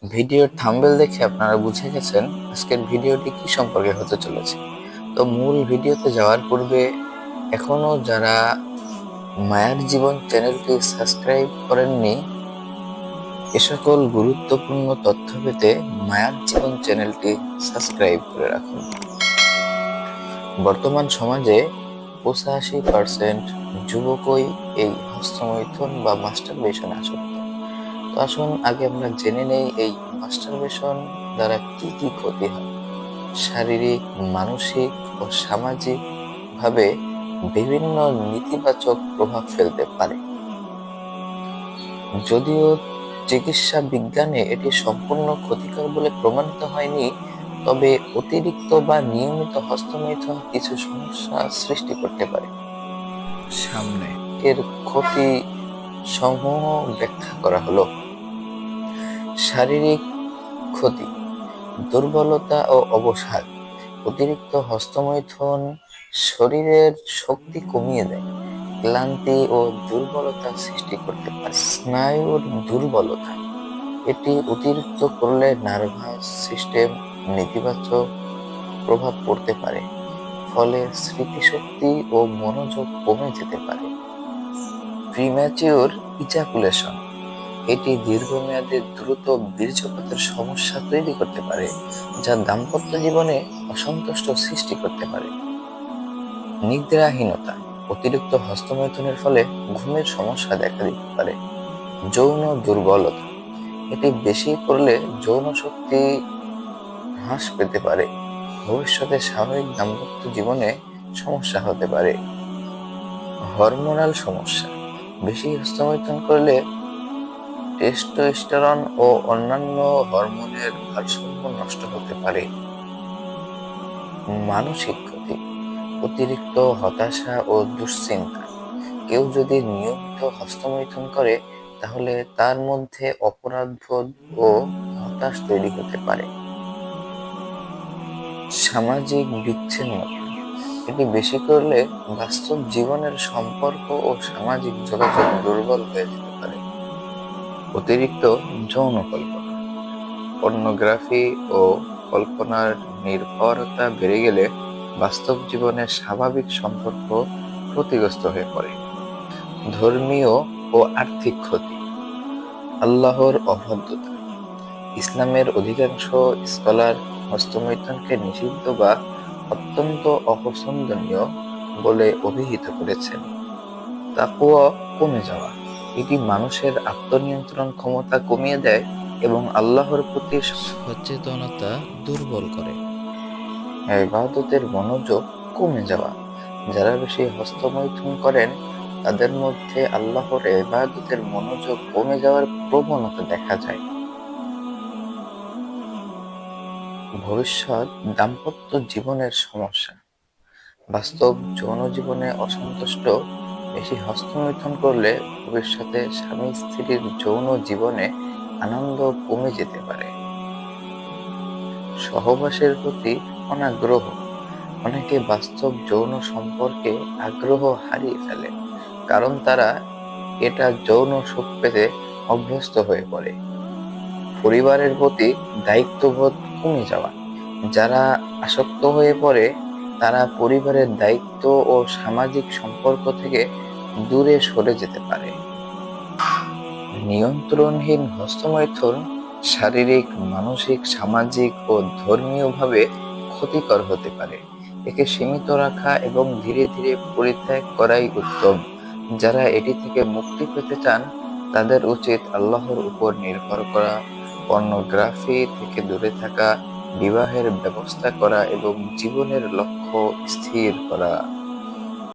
ভিডিওর থাম্বনেল দেখে আপনারা বুঝে গেছেন আজকের ভিডিওটি কি সম্পর্কে হতে চলেছে। তো মূল ভিডিওতে যাওয়ার পূর্বে এখনো যারা মায়ার জীবন চ্যানেলটি সাবস্ক্রাইব করেননি, এ সকল গুরুত্বপূর্ণ তথ্য পেতে মায়ার জীবন চ্যানেলটি সাবস্ক্রাইব করে রাখুন। বর্তমান সমাজে 85% যুবকই এই হস্তমৈথুন বা মাস্টারবেশনে আসক্ত। তো আসুন আগে আমরা জেনে নেই এই মাস্টারবেশন দ্বারা কি কি ক্ষতি হয়। শারীরিক, মানসিক ও সামাজিক ভাবে বিভিন্ন নেতিবাচক প্রভাব ফেলতে পারে। যদিও চিকিৎসা বিজ্ঞানে এটি সম্পূর্ণ ক্ষতিকর বলে প্রমাণিত হয়নি, তবে অতিরিক্ত বা নিয়মিত হস্তমৈথুন কিছু সমস্যা সৃষ্টি করতে পারে। সামনে এর ক্ষতি সমূহ ব্যাখ্যা করা হলো। শারীরিক ক্ষতি: দুর্বলতা ও অবসাদ। অতিরিক্ত হস্তমৈথুন শরীরের শক্তি কমিয়ে দেয়, ক্লান্তি ও দুর্বলতা সৃষ্টি করতে পারে। স্নায়ুর দুর্বলতা: এটি অতিরিক্ত করলে নার্ভাস সিস্টেম নেতিবাচক প্রভাব পড়তে পারে, ফলে স্মৃতিশক্তি ও মনোযোগ কমে যেতে পারে। প্রিম্যাচিওর ইজাকুলেশন: এটি দীর্ঘমেয়াদে দ্রুত বীর্যপাতের সমস্যা তৈরি করতে পারে, যা দাম্পত্য জীবনে অসন্তুষ্ট সৃষ্টি করতে পারে। নিদ্রাহীনতা: অতিরিক্ত হস্তমৈথুনের ফলে ঘুমের সমস্যা দেখা দিতে পারে। যৌন দুর্বলতা: এটি বেশি করলে যৌন শক্তি হ্রাস পেতে পারে, ভবিষ্যতে স্বাভাবিক দাম্পত্য জীবনে সমস্যা হতে পারে। হরমোনাল সমস্যা: বেশি হস্তমৈথুন করলে টেস্টোস্টেরন ও অন্যান্য হরমোনের ভারসাম্য নষ্ট হতে পারে। মানসিক ক্ষতি: অতিরিক্ত হতাশা ও দুশ্চিন্তা। কেউ যদি নিয়মিত হস্তমৈথুন করে তাহলে তার মধ্যে অপরাধবোধ ও হতাশ তৈরি হতে পারে। সামাজিক বিচ্ছিন্নতা: এটি বেশি করলে বাস্তব জীবনের সম্পর্ক ও সামাজিক যোগাযোগ দুর্বল হয়ে যেতে পারে। অতিরিক্ত যৌন কল্পনা: পর্নোগ্রাফি ও কল্পনার নির্ভরতা বেড়ে গেলে বাস্তব জীবনের স্বাভাবিক সম্পর্ক ক্ষতিগ্রস্ত হয়ে পড়ে। ধর্মীয় ও আর্থিক ক্ষতি: আল্লাহর অবাধ্যতা। ইসলামের অধিকাংশ স্কলার হস্তমৈথুনকে নিষিদ্ধ বা অত্যন্ত অপছন্দনীয় বলে অভিহিত করেছেন। তাকওয়া কমে যাওয়া: এটি মানুষের আত্মনিয়ন্ত্রণ ক্ষমতা কমিয়ে দেয় এবং আল্লাহর প্রতি সচেতনতা দুর্বল করে। ইবাদতের মনোযোগ কমে যাওয়া: যারা বেশি হস্তমৈথুন করেন তাদের মধ্যে আল্লাহর ইবাদতের মনোযোগ কমে যাওয়ার প্রবণতা দেখা যায়। ভবিষ্যৎ দাম্পত্য জীবনের সমস্যা: বাস্তব যৌন জীবনে অসন্তুষ্ট, বেশি হস্তমৈথুন করলে ভবিষ্যতে স্বামী স্ত্রীর যৌন জীবনে আনন্দ কমে যেতে পারে। সহবাসের প্রতি অনাগ্রহ: অনেকে বাস্তব যৌন সম্পর্কে আগ্রহ হারিয়ে ফেলে, কারণ তারা এটা যৌন সুখ পেতে অভ্যস্ত হয়ে পড়ে। পরিবারের প্রতি দায়িত্ববোধ কমে যাওয়া: যারা আসক্ত হয়ে পড়ে তারা পরিবারের দায়িত্ব ও সামাজিক সম্পর্ক থেকে দূরে সরে যেতে পারে। নিয়ন্ত্রণহীন হস্তমৈথুন শারীরিক, মানসিক, সামাজিক ও ধর্মীয়ভাবে ক্ষতিকর হতে পারে। একে সীমিত রাখা এবং ধীরে ধীরে পরিত্যাগ করাই উত্তম। যারা এটি থেকে মুক্তি পেতে চান তাদের উচিত আল্লাহর উপর নির্ভর করা, পর্নোগ্রাফি থেকে দূরে থাকা, বিবাহের ব্যবস্থা করা এবং জীবনের লক্ষ্য স্থির করা।